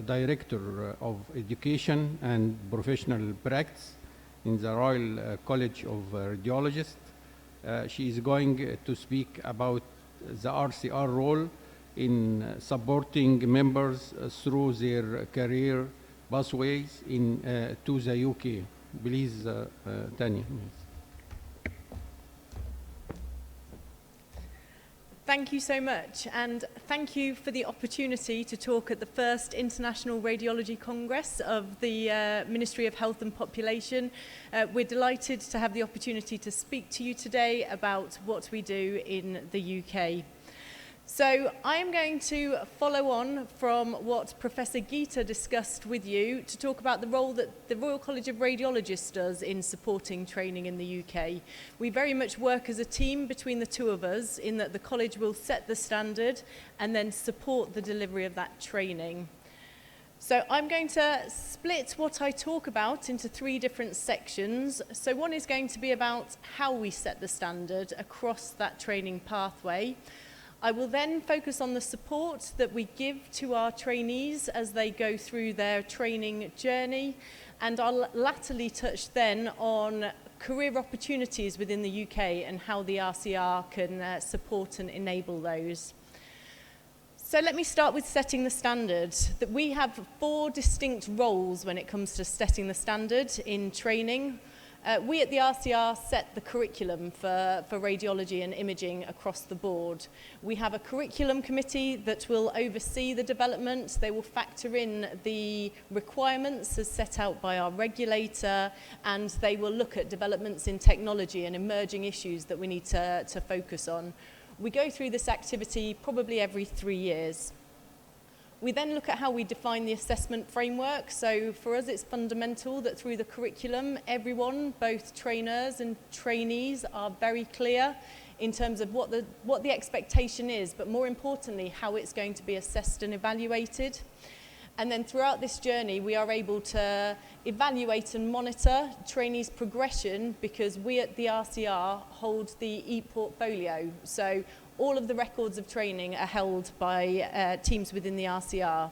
Director of Education and Professional Practice in the Royal College of Radiologists. She is going to speak about the RCR role in supporting members through their career pathways to the UK. Please, Tania. Thank you so much, and thank you for the opportunity to talk at the first International Radiology Congress of the Ministry of Health and Population. We're delighted to have the opportunity to speak to you today about what we do in the UK. So I am going to follow on from what Professor Geeta discussed with you to talk about the role that the Royal College of Radiologists does in supporting training in the UK. We very much work as a team between the two of us in that the college will set the standard and then support the delivery of that training. So I'm going to split what I talk about into three different sections. So one is going to be about how we set the standard across that training pathway. I will then focus on the support that we give to our trainees as they go through their training journey, and I'll latterly touch then on career opportunities within the UK and how the RCR can support and enable those. So let me start with setting the standard. That we have 4 distinct roles when it comes to setting the standard in training. We at the RCR set the curriculum for radiology and imaging across the board. We have a curriculum committee that will oversee the development. They will factor in the requirements as set out by our regulator, and they will look at developments in technology and emerging issues that we need to focus on. We go through this activity probably every 3 years. We then look at how we define the assessment framework. So for us, it's fundamental that through the curriculum, everyone, both trainers and trainees, are very clear in terms of what the expectation is, but more importantly, how it's going to be assessed and evaluated. And then throughout this journey, we are able to evaluate and monitor trainees' progression because we at the RCR hold the e-portfolio. So all of the records of training are held by teams within the RCR.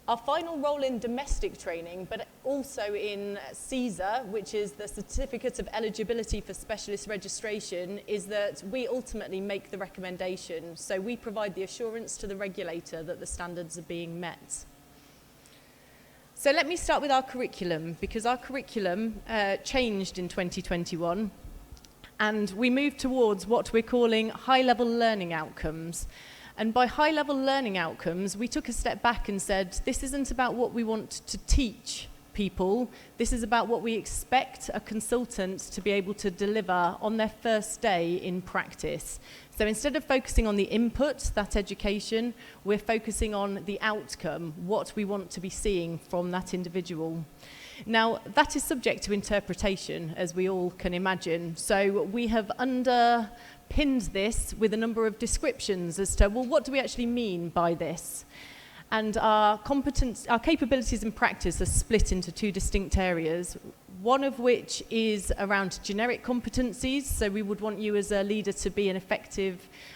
Our final role in domestic training, but also in CSER, which is the Certificate of Eligibility for Specialist Registration, is that we ultimately make the recommendation. So we provide the assurance to the regulator that the standards are being met. So let me start with our curriculum, because our curriculum changed in 2021. And we moved towards what we're calling high-level learning outcomes. And by high-level learning outcomes, we took a step back and said, this isn't about what we want to teach people. This is about what we expect a consultant to be able to deliver on their first day in practice. So instead of focusing on the input, that education, we're focusing on the outcome, what we want to be seeing from that individual. Now, that is subject to interpretation, as we all can imagine. So we have underpinned this with a number of descriptions as to, well, what do we actually mean by this? And our capabilities in practice are split into 2 distinct areas, one of which is around generic competencies. So we would want you as a leader to be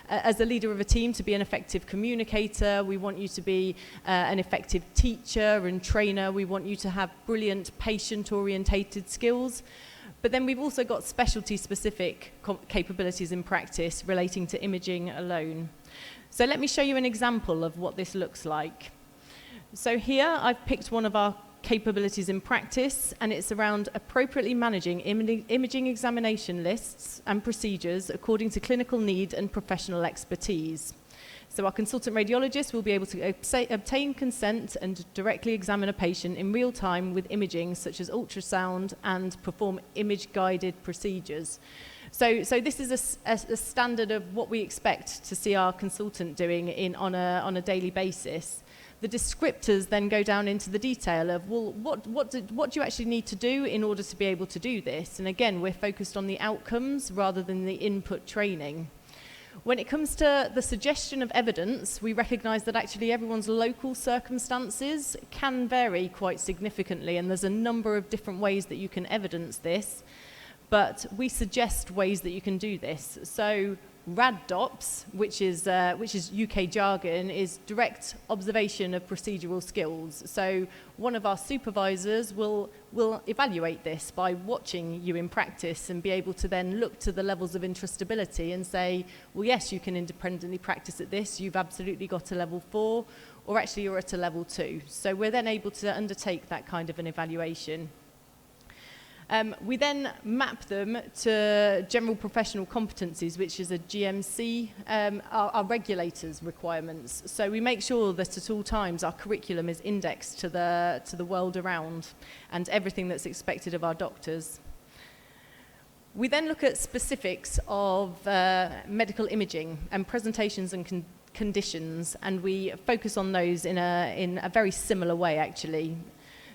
as a leader of a team, to be an effective communicator. We want you to be an effective teacher and trainer. We want you to have brilliant patient-orientated skills. But then we've also got specialty-specific capabilities in practice relating to imaging alone. So let me show you an example of what this looks like. So here I've picked one of our capabilities in practice, and it's around appropriately managing imaging examination lists and procedures according to clinical need and professional expertise. So our consultant radiologist will be able to obtain consent and directly examine a patient in real time with imaging such as ultrasound and perform image-guided procedures. So this is a standard of what we expect to see our consultant doing on a daily basis. The descriptors then go down into the detail of, well, what do you actually need to do in order to be able to do this? And again, we're focused on the outcomes rather than the input training. When it comes to the suggestion of evidence, we recognise that actually everyone's local circumstances can vary quite significantly, and there's a number of different ways that you can evidence this. But we suggest ways that you can do this. So RADDOPS, which is UK jargon, is direct observation of procedural skills. So one of our supervisors will evaluate this by watching you in practice and be able to then look to the levels of interestability and say, well, yes, you can independently practice at this, you've absolutely got a level 4, or actually you're at a level 2. So we're then able to undertake that kind of an evaluation. We then map them to general professional competencies, which is a GMC, our regulators' requirements. So we make sure that at all times our curriculum is indexed to the world around and everything that's expected of our doctors. We then look at specifics of medical imaging and presentations and conditions, and we focus on those in a very similar way, actually.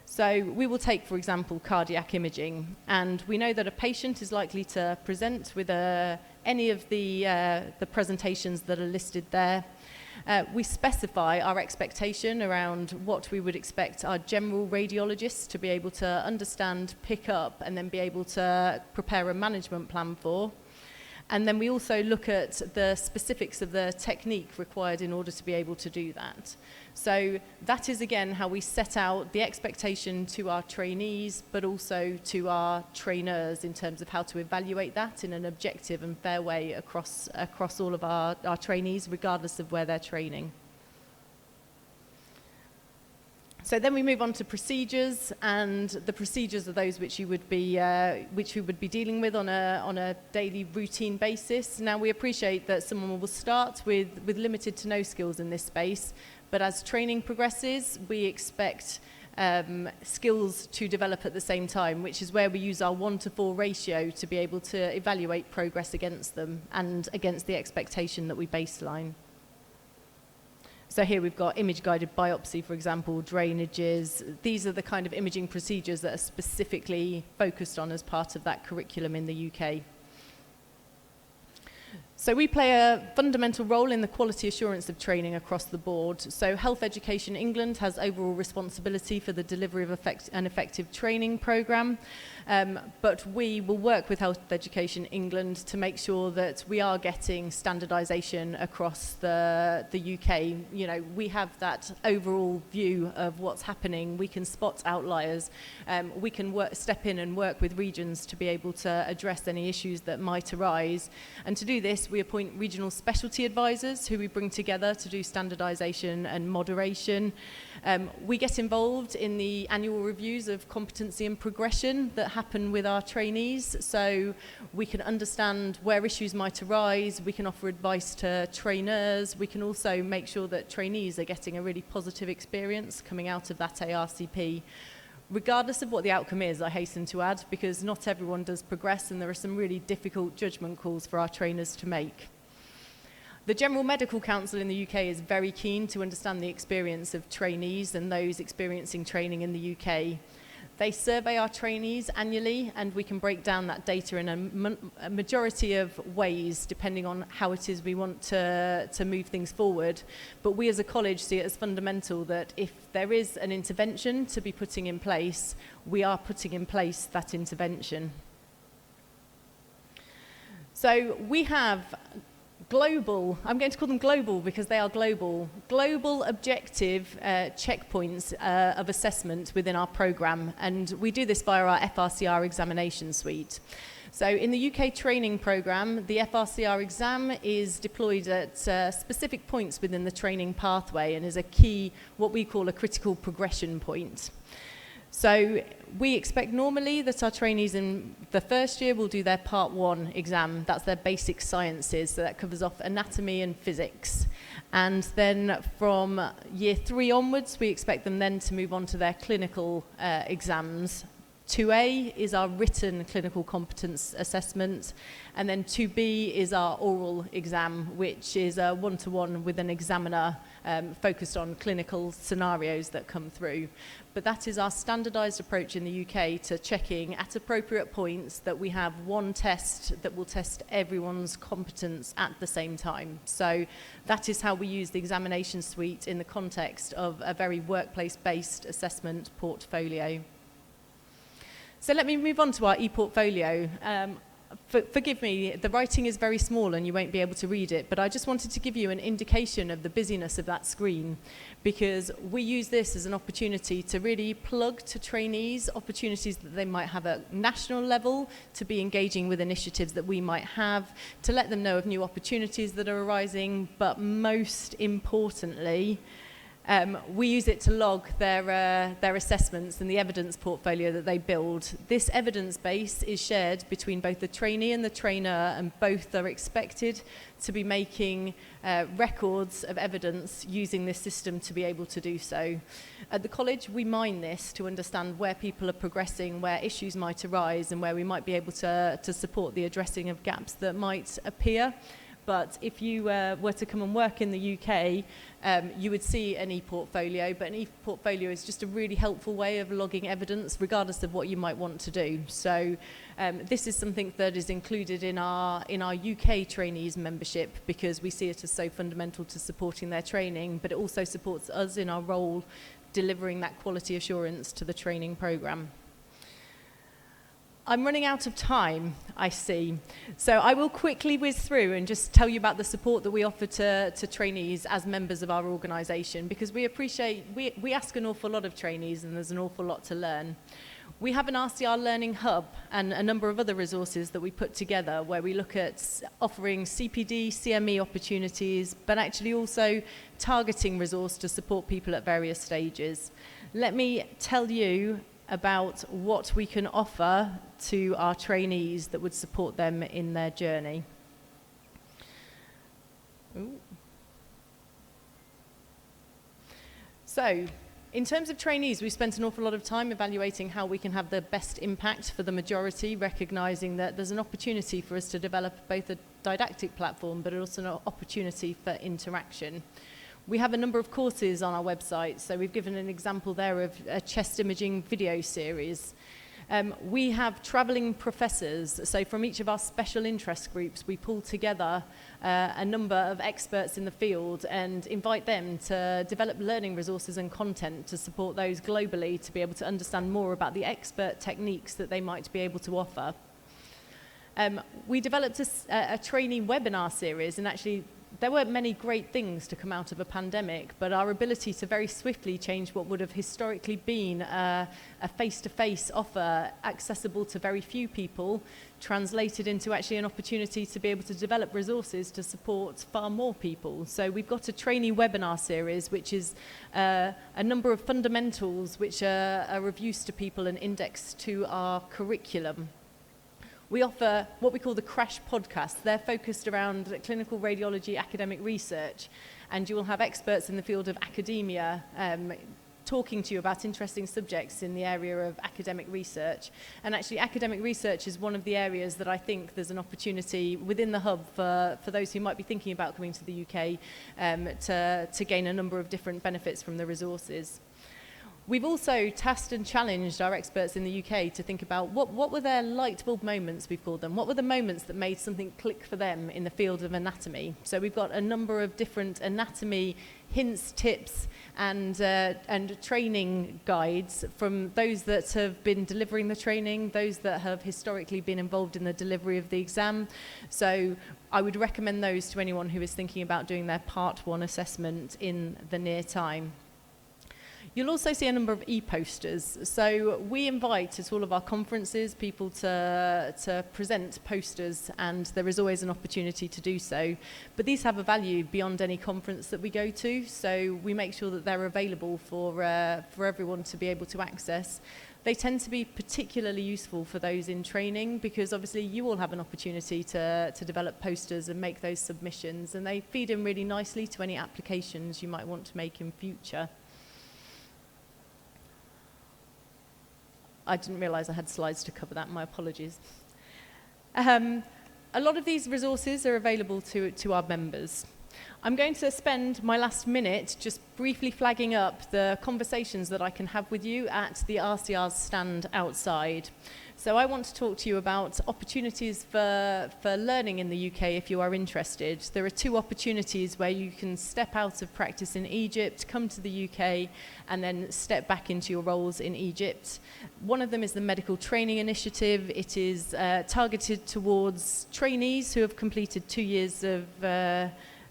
So we will take, for example, cardiac imaging, and we know that a patient is likely to present with any of the presentations that are listed there. We specify our expectation around what we would expect our general radiologists to be able to understand, pick up, and then be able to prepare a management plan for. And then we also look at the specifics of the technique required in order to be able to do that. So that is, again, how we set out the expectation to our trainees, but also to our trainers in terms of how to evaluate that in an objective and fair way across all of our trainees, regardless of where they're training. So then we move on to procedures, and the procedures are those which we would be dealing with on a daily routine basis. Now, we appreciate that someone will start with limited to no skills in this space, but as training progresses, we expect skills to develop at the same time, which is where we use our 1-to-4 ratio to be able to evaluate progress against them and against the expectation that we baseline. So here we've got image-guided biopsy, for example, drainages. These are the kind of imaging procedures that are specifically focused on as part of that curriculum in the UK. So we play a fundamental role in the quality assurance of training across the board. So Health Education England has overall responsibility for the delivery of an effective training programme, but we will work with Health Education England to make sure that we are getting standardisation across the UK. You know, we have that overall view of what's happening. We can spot outliers. We can step in and work with regions to be able to address any issues that might arise. And to do this, we appoint regional specialty advisors who we bring together to do standardisation and moderation. We get involved in the annual reviews of competency and progression that happen with our trainees, so we can understand where issues might arise, we can offer advice to trainers, we can also make sure that trainees are getting a really positive experience coming out of that ARCP. Regardless of what the outcome is, I hasten to add, because not everyone does progress and there are some really difficult judgment calls for our trainers to make. The General Medical Council in the UK is very keen to understand the experience of trainees and those experiencing training in the UK. They survey our trainees annually, and we can break down that data in a majority of ways, depending on how it is we want to move things forward. But we as a college see it as fundamental that if there is an intervention to be putting in place, we are putting in place that intervention. So we have global, I'm going to call them global because they are global objective checkpoints of assessment within our programme, and we do this via our FRCR Examination suite. So in the UK training programme, the FRCR exam is deployed at specific points within the training pathway and is a key, what we call a critical progression point. So we expect normally that our trainees in the first year will do their Part 1 exam. That's their basic sciences, so that covers off anatomy and physics. And then from year 3 onwards, we expect them then to move on to their clinical exams. 2A is our written clinical competence assessment, and then 2B is our oral exam, which is a one-to-one with an examiner focused on clinical scenarios that come through. But that is our standardised approach in the UK to checking at appropriate points that we have one test that will test everyone's competence at the same time. So that is how we use the examination suite in the context of a very workplace-based assessment portfolio. So let me move on to our e-portfolio. Forgive me, the writing is very small and you won't be able to read it, but I just wanted to give you an indication of the busyness of that screen, because we use this as an opportunity to really plug to trainees opportunities that they might have at national level, to be engaging with initiatives that we might have, to let them know of new opportunities that are arising, but most importantly, we use it to log their assessments and the evidence portfolio that they build. This evidence base is shared between both the trainee and the trainer, and both are expected to be making records of evidence using this system to be able to do so. At the college, we mine this to understand where people are progressing, where issues might arise, and where we might be able to support the addressing of gaps that might appear. But if you were to come and work in the UK, you would see an e-portfolio, but an e-portfolio is just a really helpful way of logging evidence, regardless of what you might want to do. So this is something that is included in our UK trainees membership, because we see it as so fundamental to supporting their training, but it also supports us in our role delivering that quality assurance to the training programme. I'm running out of time, I see. So I will quickly whiz through and just tell you about the support that we offer to trainees as members of our organisation, because we appreciate, we ask an awful lot of trainees and there's an awful lot to learn. We have an RCR Learning Hub and a number of other resources that we put together where we look at offering CPD, CME opportunities, but actually also targeting resource to support people at various stages. Let me tell you about what we can offer to our trainees that would support them in their journey. Ooh. So, in terms of trainees, we've spent an awful lot of time evaluating how we can have the best impact for the majority, recognising that there's an opportunity for us to develop both a didactic platform, but also an opportunity for interaction. We have a number of courses on our website, so we've given an example there of a chest imaging video series. We have travelling professors, so from each of our special interest groups, we pull together a number of experts in the field and invite them to develop learning resources and content to support those globally to be able to understand more about the expert techniques that they might be able to offer. We developed a training webinar series, and actually there weren't many great things to come out of a pandemic, but our ability to very swiftly change what would have historically been a face-to-face offer accessible to very few people translated into actually an opportunity to be able to develop resources to support far more people. So we've got a trainee webinar series, which is a number of fundamentals which are of use to people and indexed to our curriculum. We offer what we call the Crash Podcast. They're focused around clinical radiology academic research, and you will have experts in the field of academia talking to you about interesting subjects in the area of academic research. And actually, academic research is one of the areas that I think there's an opportunity within the hub for those who might be thinking about coming to the UK to gain a number of different benefits from the resources. We've also tasked and challenged our experts in the UK to think about what were their light bulb moments, we've called them. What were the moments that made something click for them in the field of anatomy? So we've got a number of different anatomy hints, tips, and training guides from those that have been delivering the training, those that have historically been involved in the delivery of the exam. So I would recommend those to anyone who is thinking about doing their Part 1 assessment in the near time. You'll also see a number of e-posters. So we invite at all of our conferences people to present posters, and there is always an opportunity to do so. But these have a value beyond any conference that we go to, so we make sure that they're available for everyone to be able to access. They tend to be particularly useful for those in training, because obviously you all have an opportunity to develop posters and make those submissions, and they feed in really nicely to any applications you might want to make in future. I didn't realise I had slides to cover that, my apologies. A lot of these resources are available to our members. I'm going to spend my last minute just briefly flagging up the conversations that I can have with you at the RCR's stand outside. So I want to talk to you about opportunities for learning in the UK if you are interested. There are two opportunities where you can step out of practice in Egypt, come to the UK, and then step back into your roles in Egypt. One of them is the Medical Training Initiative. It is targeted towards trainees who have completed 2 years of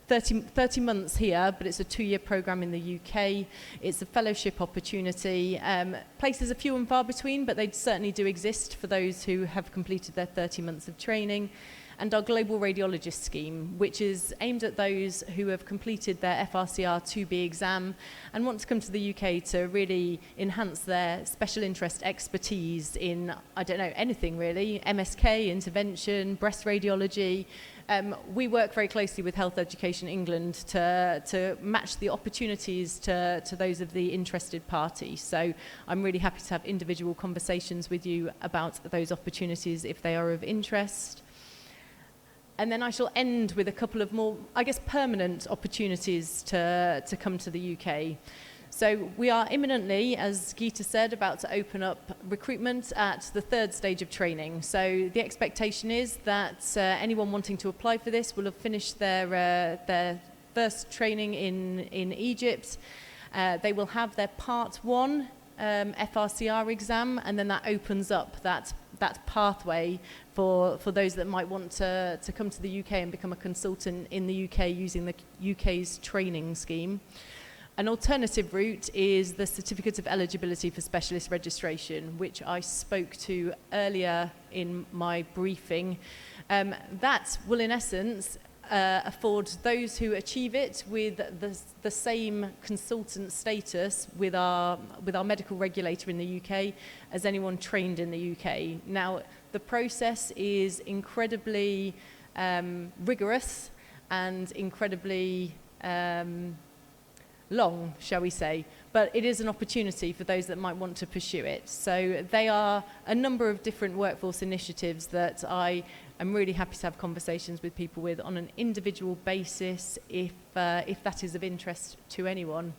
30 months here, but it's a 2-year programme in the UK. It's a fellowship opportunity. Places are few and far between, but they certainly do exist for those who have completed their 30 months of training. And our Global Radiologist Scheme, which is aimed at those who have completed their FRCR 2B exam and want to come to the UK to really enhance their special interest expertise in, I don't know, anything really, MSK, intervention, breast radiology. We work very closely with Health Education England to match the opportunities to those of the interested party. So I'm really happy to have individual conversations with you about those opportunities if they are of interest. And then I shall end with a couple of more, I guess, permanent opportunities to come to the UK. So we are imminently, as Geeta said, about to open up recruitment at the 3rd stage of training. So the expectation is that anyone wanting to apply for this will have finished their first training in Egypt. They will have their Part 1 FRCR exam, and then that opens up that pathway for those that might want to come to the UK and become a consultant in the UK using the UK's training scheme. An alternative route is the Certificate of Eligibility for Specialist Registration, which I spoke to earlier in my briefing. That will, in essence, afford those who achieve it with the same consultant status with our medical regulator in the UK as anyone trained in the UK. Now, the process is incredibly rigorous and incredibly long, shall we say, but it is an opportunity for those that might want to pursue it. So they are a number of different workforce initiatives that I am really happy to have conversations with people with on an individual basis if that is of interest to anyone.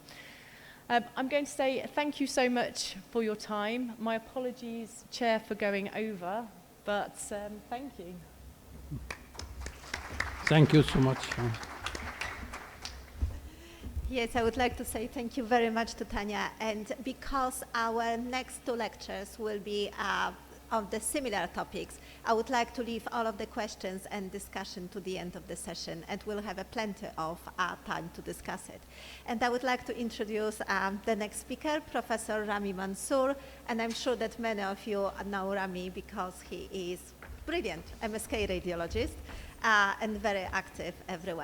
I'm going to say thank you so much for your time. My apologies, Chair, for going over, but thank you. Thank you so much. Yes, I would like to say thank you very much to Tania, and because our next 2 lectures will be on the similar topics, I would like to leave all of the questions and discussion to the end of the session, and we'll have plenty of time to discuss it. And I would like to introduce the next speaker, Professor Rami Mansour, and I'm sure that many of you know Rami because he is brilliant MSK radiologist and very active everywhere.